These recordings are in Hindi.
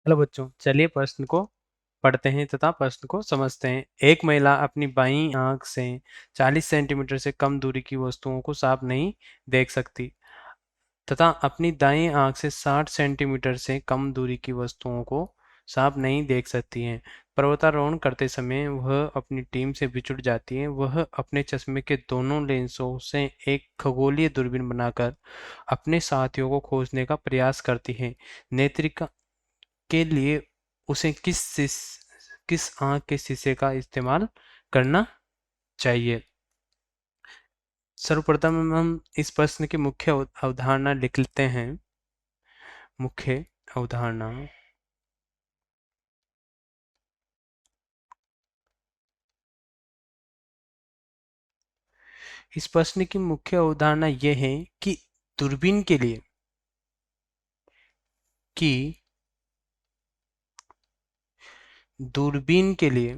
हेलो बच्चों, चलिए प्रश्न को पढ़ते हैं तथा प्रश्न को समझते हैं। एक महिला अपनी बाईं आंख से 40 सेंटीमीटर से कम दूरी की वस्तुओं को साफ नहीं देख सकती तथा अपनी दाईं आंख से 60 सेंटीमीटर से कम दूरी की वस्तुओं को साफ नहीं देख सकती है। पर्वतारोहण करते समय वह अपनी टीम से बिछुड़ जाती है। वह अपने चश्मे के दोनों लेंसों से एक खगोलीय दूरबीन बनाकर अपने साथियों को खोजने का प्रयास करती है। नेत्रिका के लिए उसे किस आंख के शीशे का इस्तेमाल करना चाहिए। सर्वप्रथम हम इस प्रश्न की मुख्य अवधारणा लिख लेते हैं। मुख्य अवधारणा, इस प्रश्न की मुख्य अवधारणा यह है कि दूरबीन के लिए कि दूरबीन के लिए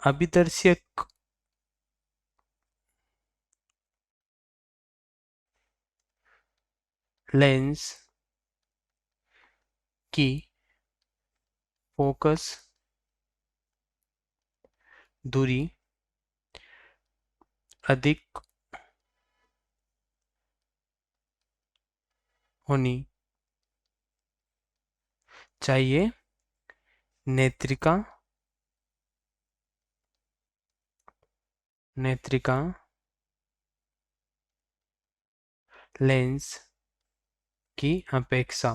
अभिदर्शक लेंस की फोकस दूरी अधिक होनी चाहिए। नेत्रिका नेत्रिका लेंस की अपेक्षा,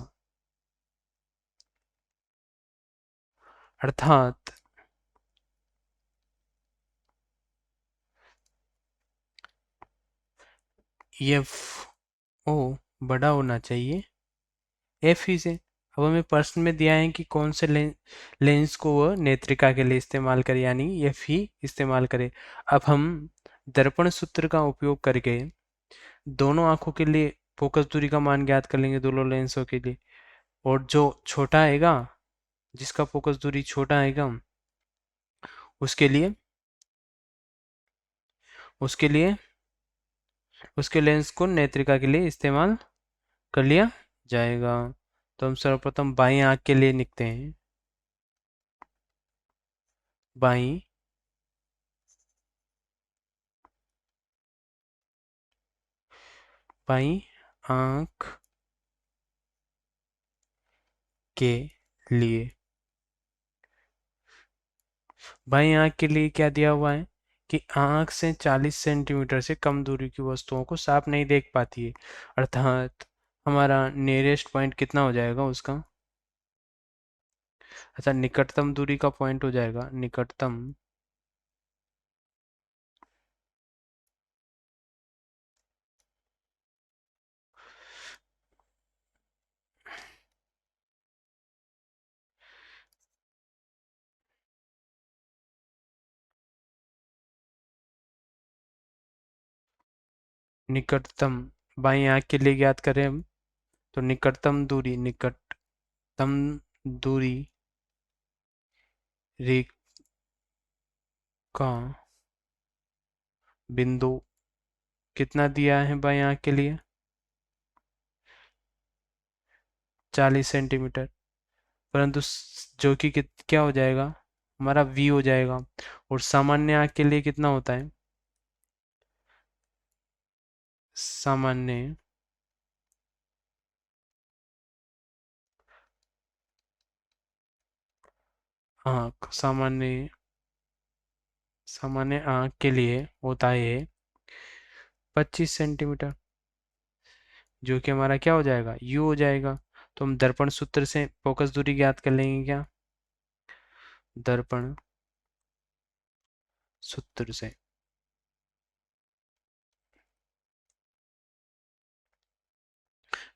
अर्थात एफ ओ बड़ा होना चाहिए एफ ही से। अब हमें प्रश्न में दिया है कि कौन से लेंस को वह नेत्रिका के लिए इस्तेमाल करे, यानी एफ ही इस्तेमाल करे। अब हम दर्पण सूत्र का उपयोग करके दोनों आंखों के लिए फोकस दूरी का मान ज्ञात कर लेंगे, दोनों लेंसों के लिए। और जो छोटा आएगा, जिसका फोकस दूरी छोटा आएगा, उसके लिए उसके लिए उसके लेंस को नेत्रिका के लिए इस्तेमाल कर लिया जाएगा। तो हम सर्वप्रथम बाईं आंख के लिए लिखते हैं। बाईं बाईं आंख के लिए बाईं आंख के लिए क्या दिया हुआ है कि आंख से 40 सेंटीमीटर से कम दूरी की वस्तुओं को साफ नहीं देख पाती है। अर्थात हमारा नियरेस्ट पॉइंट कितना हो जाएगा उसका। अच्छा, निकटतम दूरी का पॉइंट हो जाएगा निकटतम बाईं आंख के लिए याद करें हम, तो निकटतम दूरी रेखा बिंदु कितना दिया है बाईं आंख के लिए, 40 सेंटीमीटर। परंतु जो कि क्या हो जाएगा, हमारा v हो जाएगा। और सामान्य आंख के लिए कितना होता है, सामान्य आंख सामान्य सामान्य आंख के लिए होता है 25 सेंटीमीटर, जो कि हमारा क्या हो जाएगा, u हो जाएगा। तो हम दर्पण सूत्र से फोकस दूरी ज्ञात कर लेंगे। क्या, दर्पण सूत्र से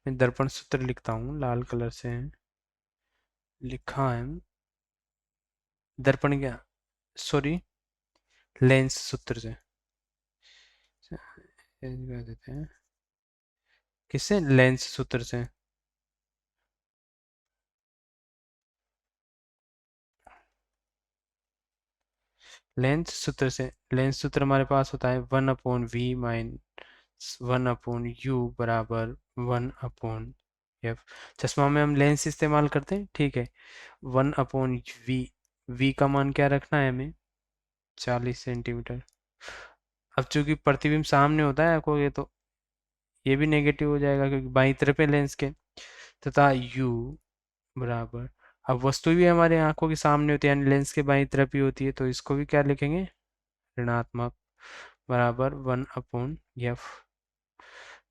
मैं दर्पण सूत्र लिखता हूँ, लाल कलर से लिखा है। दर्पण क्या, सॉरी, लेंस सूत्र से change कर देते हैं। किससे, लेंस सूत्र से। लेंस सूत्र हमारे पास होता है 1/v 1/u बराबर 1/f। चश्मा में हम लेंस इस्तेमाल करते हैं, ठीक है। 1/v, v का मान क्या रखना है हमें, 40 सेंटीमीटर। अब चूंकि प्रतिबिंब सामने होता है आंखों के, तो ये भी नेगेटिव हो जाएगा क्योंकि बाईं तरफ है लेंस के, तथा u बराबर, अब वस्तु भी हमारे आंखों के सामने होती है यानी लेंस के बाईं तरफ ही होती है, तो इसको भी क्या लिखेंगे, ऋणात्मक, बराबर 1/f।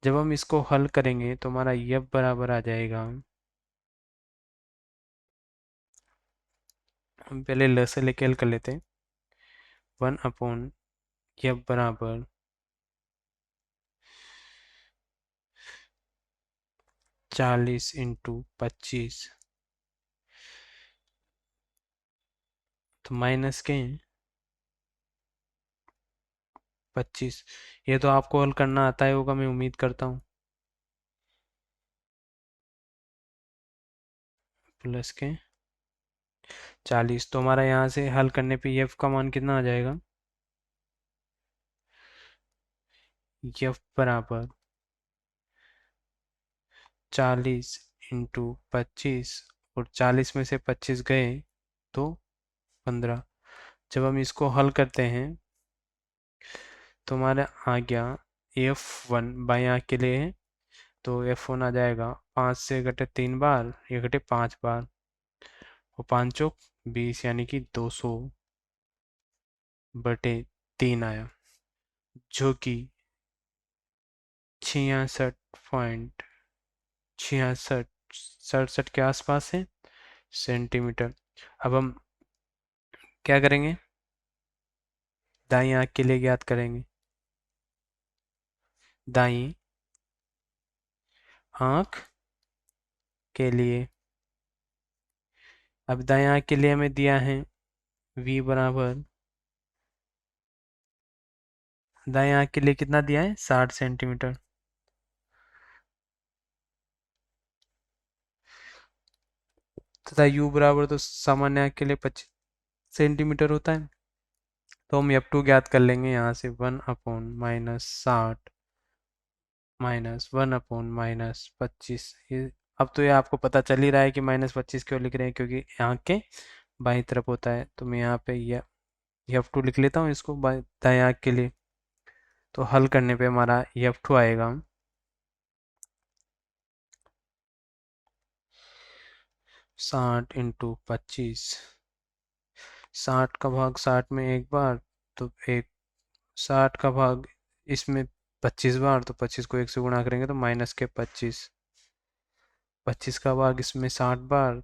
जब हम इसको हल करेंगे तो हमारा f बराबर आ जाएगा, हम पहले ल से लेके हल कर लेते हैं। 1/f बराबर 40 × 25, तो माइनस के 25। ये तो आपको हल करना आता ही होगा, मैं उम्मीद करता हूँ। प्लस के 40, तो हमारा यहाँ से हल करने पे f का मान कितना आ जाएगा, f बराबर 40 × 25, और 40 में से 25 गए तो 15। जब हम इसको हल करते हैं तो हमारा आ गया f1, बाएं आँख के लिए है, तो f1 आ जाएगा 5 से घटे 3 बार, ये घटे 5 बार, और 5 चौक 20 यानी कि 200/3 आया, जो कि 66.66 के आसपास है सेंटीमीटर। अब हम क्या करेंगे, दाईं आँख के लिए ज्ञात करेंगे, दाईं आँख के लिए। अब दाईं आँख के लिए हमें दिया है v बराबर, दाईं आँख के लिए कितना दिया है, 60 सेंटीमीटर, तथा u बराबर तो सामान्य आँख के लिए 25 सेंटीमीटर होता है, तो हम f2 ज्ञात कर लेंगे यहाँ से, 1/-60 माइनस 1/-25। ये अब तो ये आपको पता चल ही रहा है कि -25 क्यों लिख रहे हैं, क्योंकि आँख के बाईं तरफ होता है। तो मैं यहाँ पे ये f2 लिख लेता हूँ इसको दाएं आँख के लिए, तो हल करने पे हमारा f2 आएगा 60 × 25, 60 का भाग 60 में एक बार, तो एक 60 का भाग इसमें 25 बार, तो 25 को 1 से गुणा करेंगे तो -25, 25 का भाग इसमें 60 बार,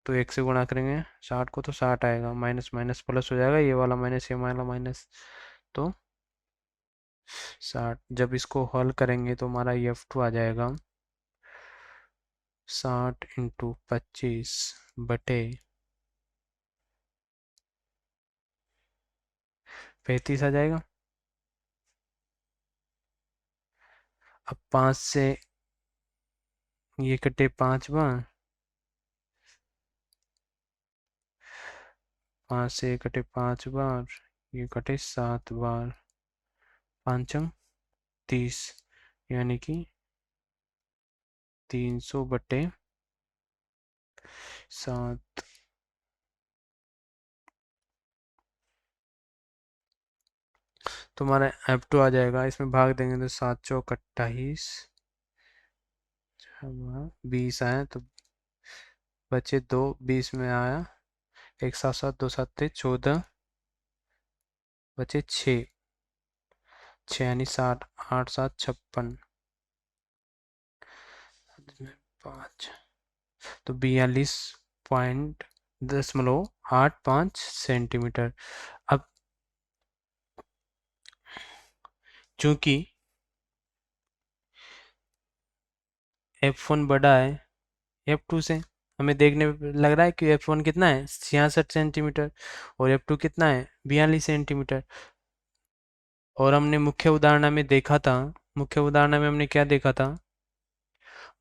तो 1 से गुणा करेंगे 60 को, तो 60 आएगा, माइनस माइनस प्लस हो जाएगा, ये वाला माइनस ये वाला माइनस, तो 60। जब इसको हल करेंगे तो हमारा f2 आ जाएगा 60 × 25 बटे 35 आ जाएगा। अब 5 से ये कटे 5 बार, 5 से ये कटे 5 बार, ये कटे 7 बार, 5 30, यानी कि 300/7। तो हमारा f2 आ जाएगा, इसमें भाग देंगे तो 7 चौक 28, 20 आए तो बचे 2, 20 में आया, 1 7 7 2 7 14, बचे 6, 6 यानी 60, 8 7 56, 5, तो 42.85 सेंटीमीटर। अब चूंकि f1 बड़ा है f2 से, हमें देखने में लग रहा है कि f1 कितना है, 66 सेंटीमीटर, और f2 कितना है, 42 सेंटीमीटर। और हमने मुख्य उदाहरण में देखा था, मुख्य उदाहरण में हमने क्या देखा था,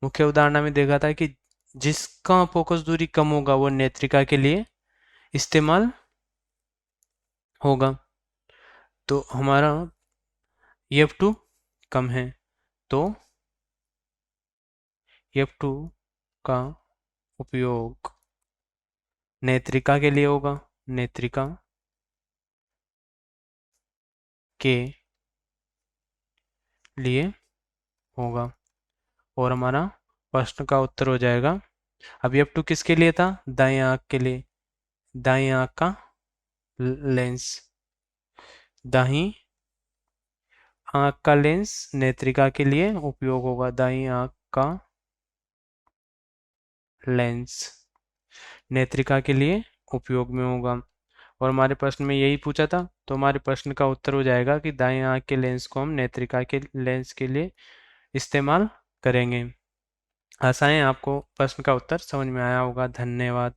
मुख्य उदाहरण में देखा था कि जिसका फोकस दूरी कम होगा वो नेत्रिका के लिए इस्तेमाल होगा। तो हमारा EF2 कम है तो EF2 का उपयोग नेत्रिका के लिए होगा, नेत्रिका के लिए होगा। और हमारा प्रश्न का उत्तर हो जाएगा, अब EF2 किसके लिए था? दाएं आंख के लिए, दाएं आंख का लेंस, दाहिनी आंख का लेंस नेत्रिका के लिए उपयोग होगा, दाईं आंख का लेंस नेत्रिका के लिए उपयोग में होगा। और हमारे प्रश्न में यही पूछा था, तो हमारे प्रश्न का उत्तर हो जाएगा कि दाएं आंख के लेंस को हम नेत्रिका के लेंस के लिए इस्तेमाल करेंगे। आशा है आपको प्रश्न का उत्तर समझ में आया होगा। धन्यवाद।